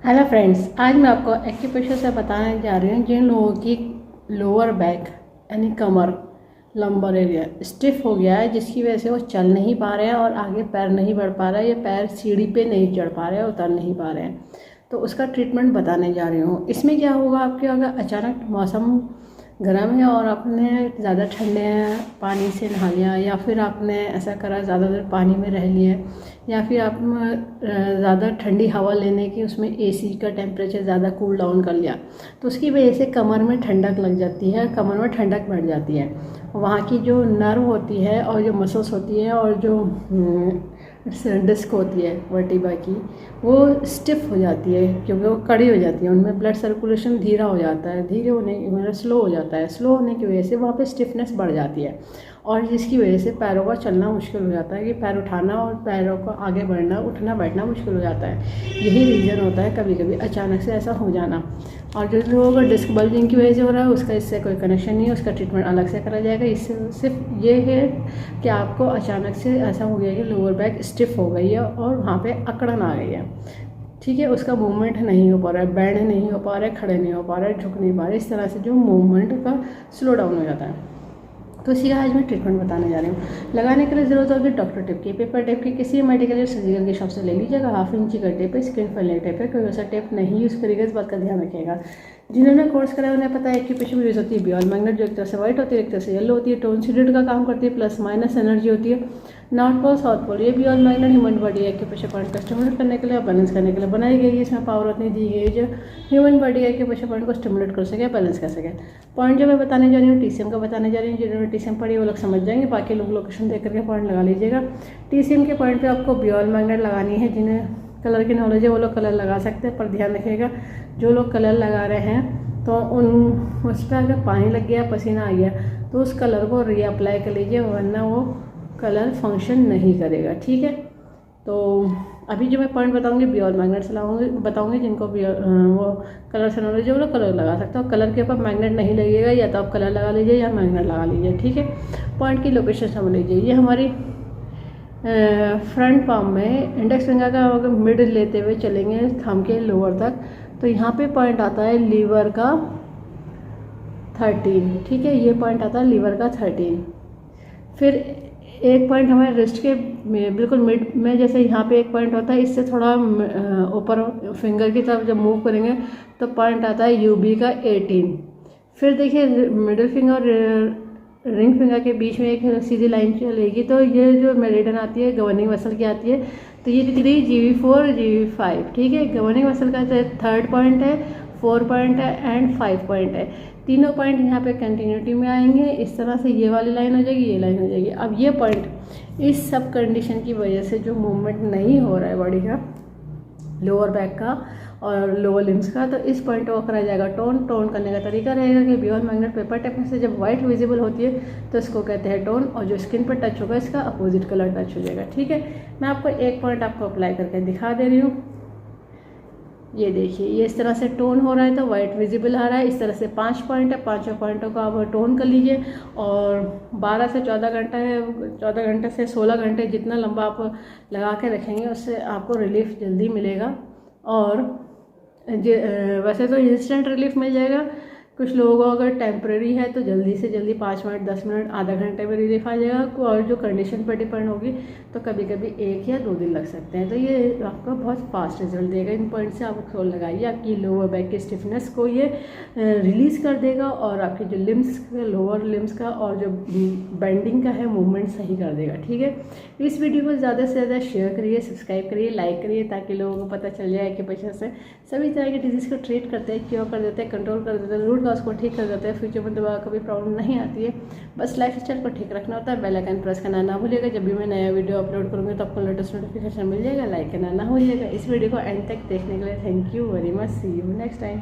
Hello friends, आज मैं आपको एक्यूप्रेशर से बताने जा रही हूँ जिन लोगों की लोअर बैक यानी कमर लंबर एरिया स्टिफ हो गया है, जिसकी वजह से वो चल नहीं पा रहे हैं और आगे पैर नहीं बढ़ पा रहा है या पैर सीढ़ी पे नहीं चढ़ पा रहे हैं, उतर नहीं पा रहे हैं। तो उसका ट्रीटमेंट बताने जा रही हूँ। इसमें क्या होगा, आपके अगर अचानक मौसम गर्म है और आपने ज़्यादा ठंडे पानी से नहा लिया, या फिर आपने ऐसा करा ज़्यादा देर पानी में रह लिया, या फिर आप ज़्यादा ठंडी हवा लेने की उसमें एसी का टेम्परेचर ज़्यादा कूल डाउन कर लिया, तो उसकी वजह से कमर में ठंडक लग जाती है, कमर में ठंडक बढ़ जाती है। वहाँ की जो नर्व होती है और जो मसल्स होती है और जो डिस्क होती है वर्टिब्रा की, वो स्टिफ हो जाती है क्योंकि वो कड़ी हो जाती है। उनमें ब्लड सर्कुलेशन धीरा हो जाता है, धीरे होने मतलब स्लो हो जाता है। स्लो होने की वजह से वहाँ पे स्टिफनेस बढ़ जाती है और जिसकी वजह से पैरों का चलना मुश्किल हो जाता है कि पैर उठाना और पैरों को आगे बढ़ना, उठना बैठना मुश्किल हो जाता है। यही रीज़न होता है कभी कभी अचानक से ऐसा हो जाना। और जो लोगों को डिस्क बल्जिंग की वजह से हो रहा है, उसका इससे कोई कनेक्शन नहीं है, उसका ट्रीटमेंट अलग से करा जाएगा। इससे सिर्फ ये है कि आपको अचानक से ऐसा हो गया कि लोअर बैक स्टिफ हो गई है और वहाँ पे अकड़न आ गई है, ठीक है। उसका मूवमेंट नहीं हो पा रहा है, बैंड नहीं हो पा रहा है, खड़े नहीं हो पा रहा है, झुक नहीं पा रहे, इस तरह से जो मूवमेंट का स्लो डाउन हो जाता है। तो इसी का आज मैं ट्रीटमेंट बताने जा रही हूँ। लगाने के लिए ज़रूरत होगी डॉक्टर टेप की। पेपर टेप की किसी मेडिकल या सर्जिकल की शॉप से ले लीजिएगा। 1/2 इंची का टेप है, स्किन फ्रेंडली टेप है, कोई वैसा टेप नहीं यूज़ करेगा, इस बात का ध्यान रखिएगा। जिन्होंने कोर्स करा उन्हें पता है कि एक्यूप्रेशर में यूज़ होती है बॉल मैग्नेट, जो एक तरह से व्हाइट होती है, एक तरह से येलो होती है, टोन सीडेड का काम करती है, प्लस माइनस एनर्जी होती है। नॉर्थ पोल साउथ पोल, ये ball magnet human body acupressure point को स्टिमुलेट करने के लिए और बैलेंस करने के लिए बनाई गई है। इसमें पावर उतनी दी गई है जो ह्यूमन बॉडी एक्यूप्रेशर पॉइंट को स्टिमुलेट कर सके, बैलेंस कर सके। पॉइंट जो मैं बताने जा रही हूँ टीसीएम का बताने जा रही हूँ। जिन्होंने टीसीएम पढ़ी वो लोग समझ जाएंगे, बाकी लोग लोकेशन देख करके पॉइंट लगा लीजिएगा। टीसीएम के पॉइंट पे आपको बॉल मैग्नेट लगानी है। जिन्हें कलर की नॉलेज है वो लोग कलर लगा सकते हैं, पर ध्यान रखिएगा जो लोग कलर लगा रहे हैं तो उस पर अगर पानी लग गया, पसीना आ गया, तो उस कलर को रीअप्लाई कर लीजिए, वरना वो कलर फंक्शन नहीं करेगा, ठीक है। तो अभी जो मैं पॉइंट बताऊंगी बॉल मैग्नेट से बताऊंगी। जिनको वो कलर से नॉलेज है वो लोग कलर लगा सकते हो। कलर के ऊपर मैग्नेट नहीं लगेगा, या तो आप कलर लगा लीजिए या मैग्नेट लगा लीजिए, ठीक है। पॉइंट की लोकेशन समझ लीजिए। ये हमारी फ्रंट पाम में इंडेक्स फिंगर का अगर मिड लेते हुए चलेंगे थंब के लोअर तक, तो यहाँ पे पॉइंट आता है लीवर का 13, ठीक है। ये पॉइंट आता है लीवर का 13। फिर एक पॉइंट हमारे रिस्ट के बिल्कुल मिड में, जैसे यहाँ पे एक पॉइंट होता है, इससे थोड़ा ऊपर फिंगर की तरफ जब मूव करेंगे तो पॉइंट आता है यूबी का 18। फिर देखिए मिडिल फिंगर और रिंग फिंगर के बीच में एक सीधी लाइन चलेगी, तो ये जो मेरिडियन आती है गवर्निंग मसल की आती है, तो ये 3 GB4 GB5, ठीक है। गवर्निंग मसल का 3rd पॉइंट है, 4 पॉइंट है एंड 5 पॉइंट है। तीनों पॉइंट यहाँ पे कंटिन्यूटी में आएंगे। इस तरह से ये वाली लाइन हो जाएगी, ये लाइन हो जाएगी। अब ये पॉइंट इस सब कंडीशन की वजह से जो मूवमेंट नहीं हो रहा है बॉडी का, लोअर बैक का और लोअर लिम्स का, तो इस पॉइंट को करा जाएगा टोन करने का तरीका रहेगा कि बॉल मैग्नेट पेपर टेप में से जब व्हाइट विजिबल होती है तो इसको कहते हैं टोन, और जो स्किन पर टच होगा इसका अपोजिट कलर टच हो जाएगा, ठीक है। मैं आपको एक पॉइंट आपको अप्लाई करके दिखा दे रही हूँ। ये देखिए, ये इस तरह से टोन हो रहा है तो वाइट विजिबल आ रहा है। इस तरह से 5 पॉइंट है, 5 पॉइंटों का आप टोन कर लीजिए और 12 से 14 घंटा है, 14 घंटे से 16 घंटे जितना लंबा आप लगा के रखेंगे उससे आपको रिलीफ जल्दी मिलेगा। और वैसे तो इंस्टेंट रिलीफ मिल जाएगा, कुछ लोगों को अगर टेम्प्रेरी है तो जल्दी से जल्दी 5 मिनट, 10 मिनट, आधा घंटे में रिलीफ आ जाएगा। और जो कंडीशन पर डिपेंड होगी तो कभी कभी 1 या 2 दिन लग सकते हैं। तो ये आपका बहुत फास्ट रिजल्ट देगा। इन पॉइंट से आप खोल लगाइए, आपकी लोअर बैक की स्टिफनेस को ये रिलीज़ कर देगा और आपके जो लिम्स, लोअर लिम्स का और जो बेंडिंग का है मूवमेंट सही कर देगा, ठीक है। इस वीडियो को ज़्यादा से ज़्यादा शेयर करिए, सब्सक्राइब करिए, लाइक करिए, ताकि लोगों को पता चल जाए कि पैसे से सभी तरह की डिजीज़ को ट्रीट करते हैं, क्योर कर देते हैं, कंट्रोल कर देते हैं, रूट कॉज को ठीक कर देते हैं। फ्यूचर में दोबारा कभी प्रॉब्लम नहीं आती है। बस लाइफ स्टाइल को ठीक रखना होता है। बेल आइकन प्रेस करना ना भूलिएगा। जब भी मैं नया वीडियो अपलोड करूँगी तो आपको लेटेस्ट नोटिफिकेशन मिल जाएगा। लाइक करना ना भूलिएगा। इस वीडियो को एंड तक देखने के लिए thank you very much. See you next time.